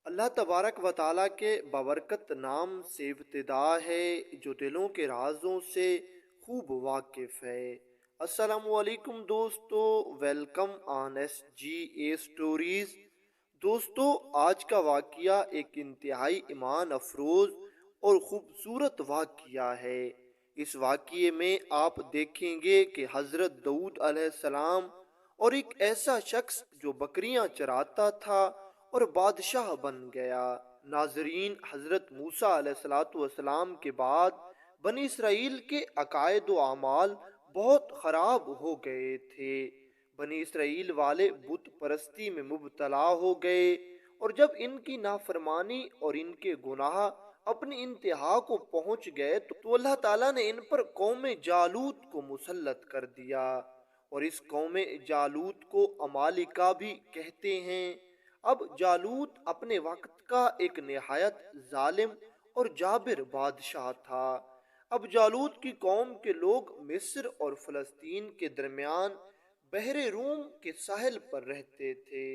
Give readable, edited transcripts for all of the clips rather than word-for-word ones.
اللہ تبارک و تعالیٰ کے بابرکت نام سے ابتدا ہے جو دلوں کے رازوں سے خوب واقف ہے۔ السلام علیکم دوستو، welcome on S G A stories. دوستو، آج کا واقعہ ایک انتہائی ایمان افروز اور خوبصورت واقعہ ہے۔ اس واقعے میں آپ دیکھیں گے کہ حضرت داؤد علیہ السلام اور ایک ایسا شخص جو بکریاں چراتا تھا اور بادشاہ بن گیا۔ ناظرین، حضرت موسیٰ علیہ السلام کے بعد بنی اسرائیل کے عقائد و اعمال بہت خراب ہو گئے تھے۔ بنی اسرائیل والے بت پرستی میں مبتلا ہو گئے، اور جب ان کی نافرمانی اور ان کے گناہ اپنی انتہا کو پہنچ گئے تو اللہ تعالیٰ نے ان پر قوم جالوت کو مسلط کر دیا، اور اس قوم جالوت کو عمالقہ بھی کہتے ہیں۔ اب جالوت اپنے وقت کا ایک نہایت ظالم اور جابر بادشاہ تھا۔ اب جالوت کی قوم کے لوگ مصر اور فلسطین کے درمیان بحر روم کے ساحل پر رہتے تھے۔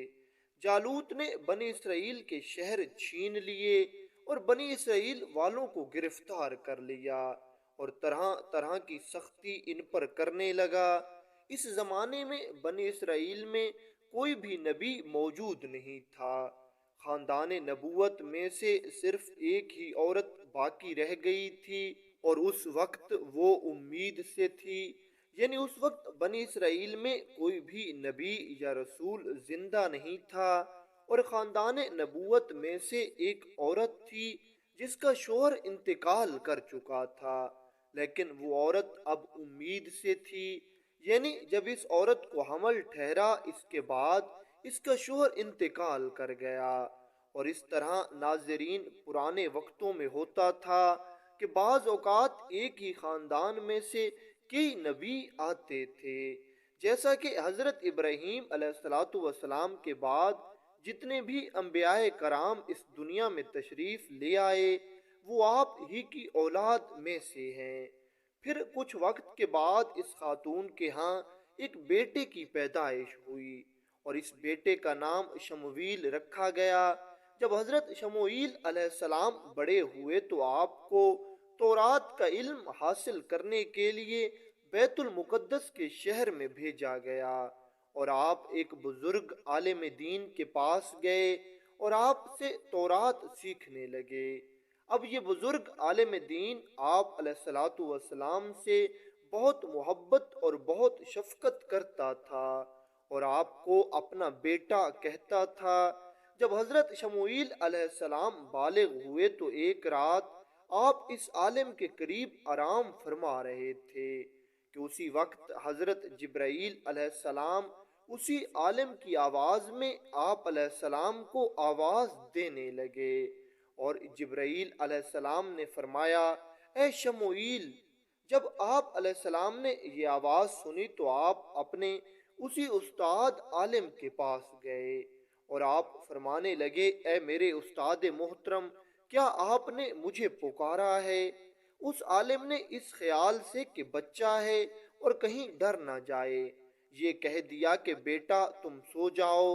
جالوت نے بنی اسرائیل کے شہر چھین لیے اور بنی اسرائیل والوں کو گرفتار کر لیا اور طرح طرح کی سختی ان پر کرنے لگا۔ اس زمانے میں بنی اسرائیل میں کوئی بھی نبی موجود نہیں تھا۔ خاندان نبوت میں سے صرف ایک ہی عورت باقی رہ گئی تھی، اور اس وقت وہ امید سے تھی، یعنی اس وقت بنی اسرائیل میں کوئی بھی نبی یا رسول زندہ نہیں تھا، اور خاندان نبوت میں سے ایک عورت تھی جس کا شوہر انتقال کر چکا تھا، لیکن وہ عورت اب امید سے تھی، یعنی جب اس عورت کو حمل ٹھہرا اس کے بعد اس کا شوہر انتقال کر گیا۔ اور اس طرح ناظرین پرانے وقتوں میں ہوتا تھا کہ بعض اوقات ایک ہی خاندان میں سے کئی نبی آتے تھے، جیسا کہ حضرت ابراہیم علیہ السلام کے بعد جتنے بھی انبیاء کرام اس دنیا میں تشریف لے آئے وہ آپ ہی کی اولاد میں سے ہیں۔ پھر کچھ وقت کے بعد اس خاتون کے ہاں ایک بیٹے کی پیدائش ہوئی، اور اس بیٹے کا نام شمویل رکھا گیا۔ جب حضرت شمویل علیہ السلام بڑے ہوئے تو آپ کو تورات کا علم حاصل کرنے کے لیے بیت المقدس کے شہر میں بھیجا گیا، اور آپ ایک بزرگ عالم دین کے پاس گئے اور آپ سے تورات سیکھنے لگے۔ اب یہ بزرگ عالم دین آپ علیہ السلام سے بہت محبت اور بہت شفقت کرتا تھا، اور آپ کو اپنا بیٹا کہتا تھا۔ جب حضرت شمویل علیہ السلام بالغ ہوئے تو ایک رات آپ اس عالم کے قریب آرام فرما رہے تھے کہ اسی وقت حضرت جبرائیل علیہ السلام اسی عالم کی آواز میں آپ علیہ السلام کو آواز دینے لگے، اور جبرائیل علیہ السلام نے فرمایا، اے شموئیل۔ جب آپ علیہ السلام نے یہ آواز سنی تو آپ اپنے اسی استاد عالم کے پاس گئے اور آپ فرمانے لگے، اے میرے استاد محترم، کیا آپ نے مجھے پکارا ہے؟ اس عالم نے اس خیال سے کہ بچہ ہے اور کہیں ڈر نہ جائے یہ کہہ دیا کہ بیٹا تم سو جاؤ۔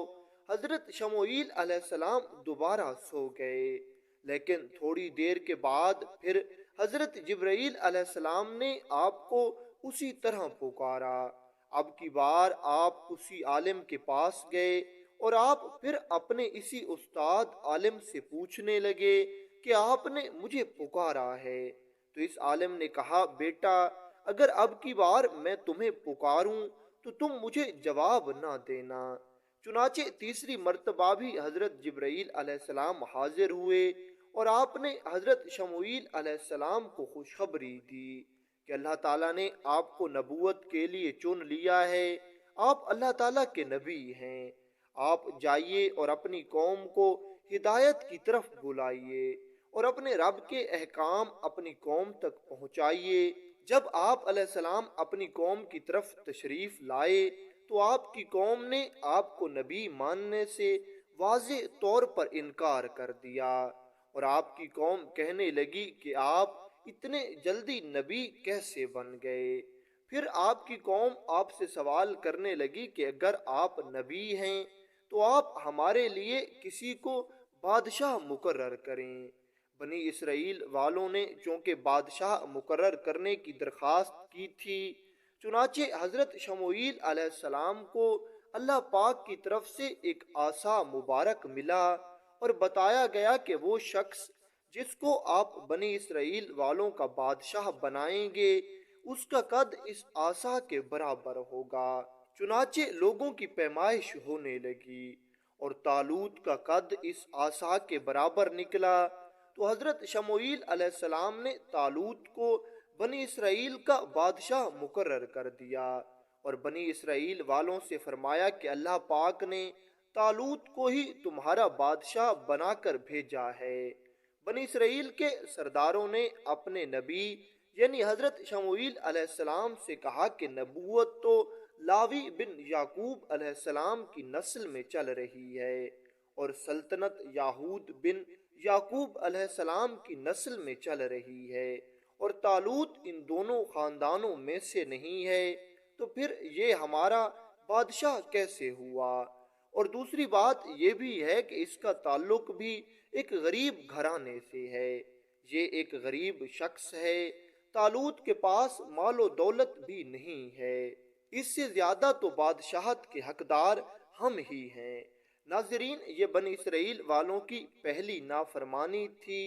حضرت شموئیل علیہ السلام دوبارہ سو گئے، لیکن تھوڑی دیر کے بعد پھر حضرت جبرائیل علیہ السلام نے آپ کو اسی طرح پکارا۔ اب کی بار آپ اسی عالم کے پاس گئے اور آپ پھر اپنے اسی استاد عالم سے پوچھنے لگے کہ آپ نے مجھے پکارا ہے۔ تو اس عالم نے کہا، بیٹا اگر اب کی بار میں تمہیں پکاروں تو تم مجھے جواب نہ دینا۔ چنانچہ تیسری مرتبہ بھی حضرت جبرائیل علیہ السلام حاضر ہوئے اور آپ نے حضرت شموئیل علیہ السلام کو خوشخبری دی کہ اللہ تعالیٰ نے آپ کو نبوت کے لیے چن لیا ہے، آپ اللہ تعالیٰ کے نبی ہیں۔ آپ جائیے اور اپنی قوم کو ہدایت کی طرف بلائیے اور اپنے رب کے احکام اپنی قوم تک پہنچائیے۔ جب آپ علیہ السلام اپنی قوم کی طرف تشریف لائے تو آپ کی قوم نے آپ کو نبی ماننے سے واضح طور پر انکار کر دیا، اور آپ کی قوم کہنے لگی کہ آپ اتنے جلدی نبی کیسے بن گئے؟ پھر آپ کی قوم آپ سے سوال کرنے لگی کہ اگر آپ نبی ہیں تو آپ ہمارے لیے کسی کو بادشاہ مقرر کریں۔ بنی اسرائیل والوں نے چونکہ بادشاہ مقرر کرنے کی درخواست کی تھی، چنانچہ حضرت شموئیل علیہ السلام کو اللہ پاک کی طرف سے ایک عصا مبارک ملا اور بتایا گیا کہ وہ شخص جس کو آپ بنی اسرائیل والوں کا بادشاہ بنائیں گے اس کا قد اس عصا کے برابر ہوگا۔ چنانچہ لوگوں کی پیمائش ہونے لگی اور طالوت کا قد اس عصا کے برابر نکلا، تو حضرت شموئیل علیہ السلام نے طالوت کو بنی اسرائیل کا بادشاہ مقرر کر دیا اور بنی اسرائیل والوں سے فرمایا کہ اللہ پاک نے طالوت کو ہی تمہارا بادشاہ بنا کر بھیجا ہے۔ بنی اسرائیل کے سرداروں نے اپنے نبی یعنی حضرت شموئیل علیہ السلام سے کہا کہ نبوت تو لاوی بن یعقوب علیہ السلام کی نسل میں چل رہی ہے اور سلطنت یہود بن یعقوب علیہ السلام کی نسل میں چل رہی ہے، اور طالوت ان دونوں خاندانوں میں سے نہیں ہے، تو پھر یہ ہمارا بادشاہ کیسے ہوا؟ اور دوسری بات یہ بھی ہے کہ اس کا تعلق بھی ایک غریب گھرانے سے ہے، یہ ایک غریب شخص ہے، طالوت کے پاس مال و دولت بھی نہیں ہے، اس سے زیادہ تو بادشاہت کے حقدار ہم ہی ہیں۔ ناظرین، یہ بنی اسرائیل والوں کی پہلی نافرمانی تھی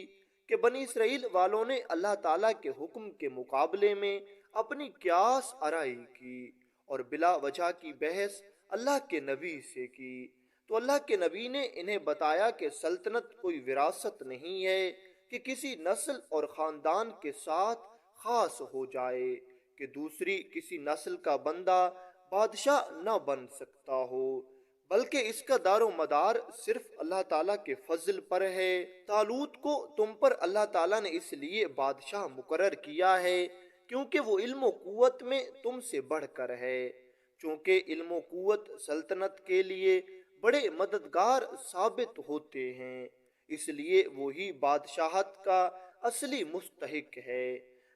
کہ بنی اسرائیل والوں نے اللہ تعالیٰ کے حکم کے مقابلے میں اپنی قیاس آرائی کی اور بلا وجہ کی بحث اللہ کے نبی سے کی۔ تو اللہ کے نبی نے انہیں بتایا کہ سلطنت کوئی وراثت نہیں ہے کہ کسی نسل اور خاندان کے ساتھ خاص ہو جائے کہ دوسری کسی نسل کا بندہ بادشاہ نہ بن سکتا ہو، بلکہ اس کا دار و مدار صرف اللہ تعالیٰ کے فضل پر ہے۔ طالوت کو تم پر اللہ تعالیٰ نے اس لیے بادشاہ مقرر کیا ہے کیونکہ وہ علم و قوت میں تم سے بڑھ کر ہے، چونکہ علم و قوت سلطنت کے لیے بڑے مددگار ثابت ہوتے ہیں، اس لیے وہی بادشاہت کا اصلی مستحق ہے۔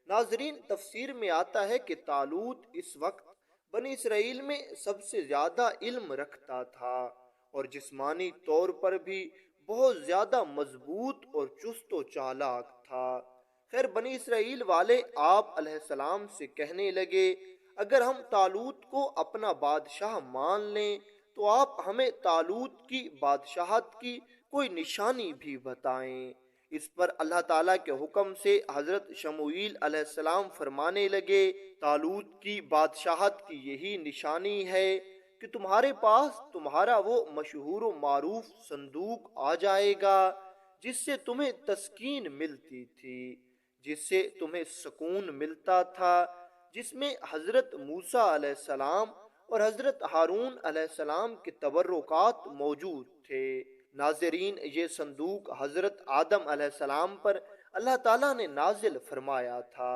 ناظرین، تفسیر میں آتا ہے کہ طالوت اس وقت بنی اسرائیل میں سب سے زیادہ علم رکھتا تھا اور جسمانی طور پر بھی بہت زیادہ مضبوط اور چست و چالاک تھا۔ خیر، بنی اسرائیل والے آپ علیہ السلام سے کہنے لگے اگر ہم طالوت کو اپنا بادشاہ مان لیں تو آپ ہمیں طالوت کی بادشاہت کی کوئی نشانی بھی بتائیں۔ اس پر اللہ تعالیٰ کے حکم سے حضرت شموئیل علیہ السلام فرمانے لگے طالوت کی بادشاہت کی یہی نشانی ہے کہ تمہارے پاس تمہارا وہ مشہور و معروف صندوق آ جائے گا جس سے تمہیں تسکین ملتی تھی، جس سے تمہیں سکون ملتا تھا، جس میں حضرت موسیٰ علیہ السلام اور حضرت ہارون علیہ السلام کے تبرکات موجود تھے۔ ناظرین، یہ صندوق حضرت آدم علیہ السلام پر اللہ تعالیٰ نے نازل فرمایا تھا۔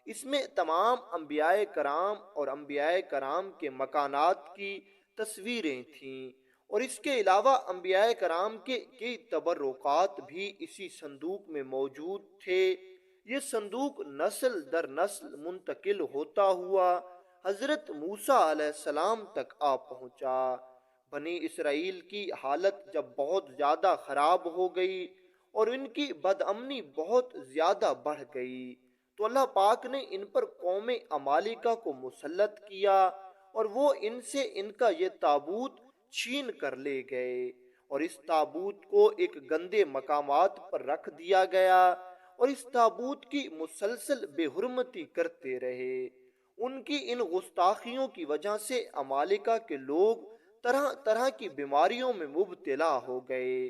اس میں تمام انبیاء کرام اور انبیاء کرام کے مکانات کی تصویریں تھیں، اور اس کے علاوہ انبیاء کرام کے کئی تبرکات بھی اسی صندوق میں موجود تھے۔ یہ صندوق نسل در نسل منتقل ہوتا ہوا حضرت موسیٰ علیہ السلام تک آ پہنچا۔ بنی اسرائیل کی حالت جب بہت زیادہ خراب ہو گئی اور ان کی بدامنی بہت زیادہ بڑھ گئی تو اللہ پاک نے ان پر قوم عمالقہ کو مسلط کیا اور وہ ان سے ان کا یہ تابوت چھین کر لے گئے اور اس تابوت کو ایک گندے مقامات پر رکھ دیا گیا اور اس تابوت کی مسلسل بے حرمتی کرتے رہے۔ ان کی ان گستاخیوں کی وجہ سے عمالقہ کے لوگ طرح طرح کی بیماریوں میں مبتلا ہو گئے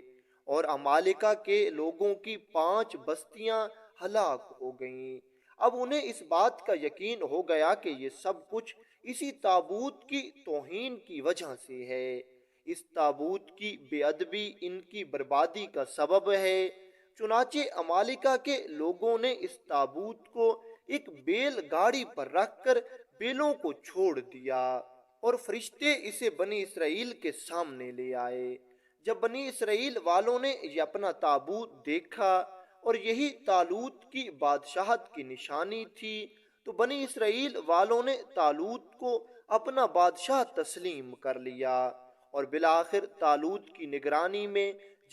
اور عمالقہ کے لوگوں کی 5 بستیاں ہلاک ہو گئیں۔ اب انہیں اس بات کا یقین ہو گیا کہ یہ سب کچھ اسی تابوت کی توہین کی وجہ سے ہے، اس تابوت کی بے ادبی ان کی بربادی کا سبب ہے۔ چنانچہ عمالقہ کے لوگوں نے اس تابوت کو ایک بیل گاڑی پر رکھ کر بیلوں کو چھوڑ دیا اور فرشتے اسے بنی اسرائیل کے سامنے لے آئے۔ جب بنی اسرائیل والوں نے یہ اپنا تابوت دیکھا اور یہی طالوت کی بادشاہت کی نشانی تھی تو بنی اسرائیل والوں نے طالوت کو اپنا بادشاہ تسلیم کر لیا اور بالآخر طالوت کی نگرانی میں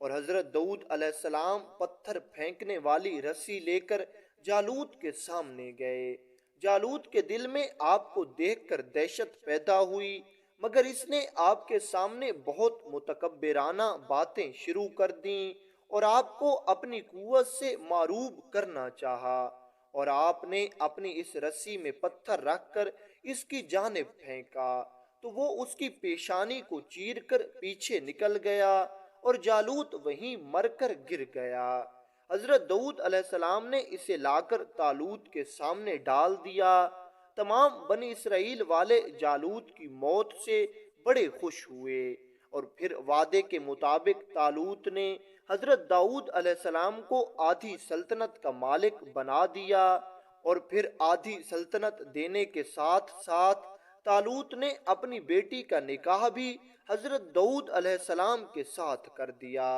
اور حضرت داؤد علیہ السلام پتھر پھینکنے والی رسی لے کر جالوت کے سامنے گئے۔ جالوت کے دل میں آپ کو دیکھ کر دہشت پیدا ہوئی، مگر اس نے آپ کے سامنے بہت متکبرانہ باتیں شروع کر دیں اور آپ کو اپنی قوت سے معروب کرنا چاہا، اور آپ نے اپنی اس رسی میں پتھر رکھ کر اس کی جانب پھینکا تو وہ اس کی پیشانی کو چیر کر پیچھے نکل گیا اور جالوت وہیں مر کر گر گیا۔ حضرت داؤد علیہ السلام نے اسے لا کر طالوت کے سامنے ڈال دیا۔ تمام بنی اسرائیل والے جالوت کی موت سے بڑے خوش ہوئے، اور پھر وعدے کے مطابق طالوت نے حضرت داؤد علیہ السلام کو آدھی سلطنت کا مالک بنا دیا، اور پھر آدھی سلطنت دینے کے ساتھ ساتھ طالوت نے اپنی بیٹی کا نکاح بھی حضرت داؤد علیہ السلام کے ساتھ کر دیا۔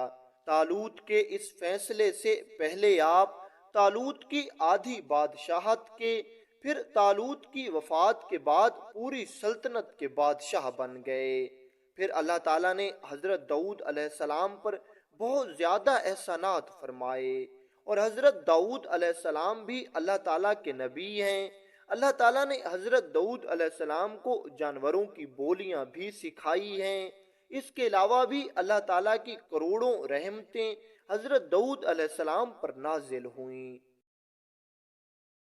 طالوت کے اس فیصلے سے پہلے آپ طالوت کی آدھی بادشاہت کے، پھر طالوت کی وفات کے بعد پوری سلطنت کے بادشاہ بن گئے۔ پھر اللہ تعالیٰ نے حضرت داؤد علیہ السلام پر بہت زیادہ احسانات فرمائے، اور حضرت داؤد علیہ السلام بھی اللہ تعالیٰ کے نبی ہیں۔ اللہ تعالیٰ نے حضرت داؤد علیہ السلام کو جانوروں کی بولیاں بھی سکھائی ہیں۔ اس کے علاوہ بھی اللہ تعالیٰ کی کروڑوں رحمتیں حضرت داؤد علیہ السلام پر نازل ہوئیں۔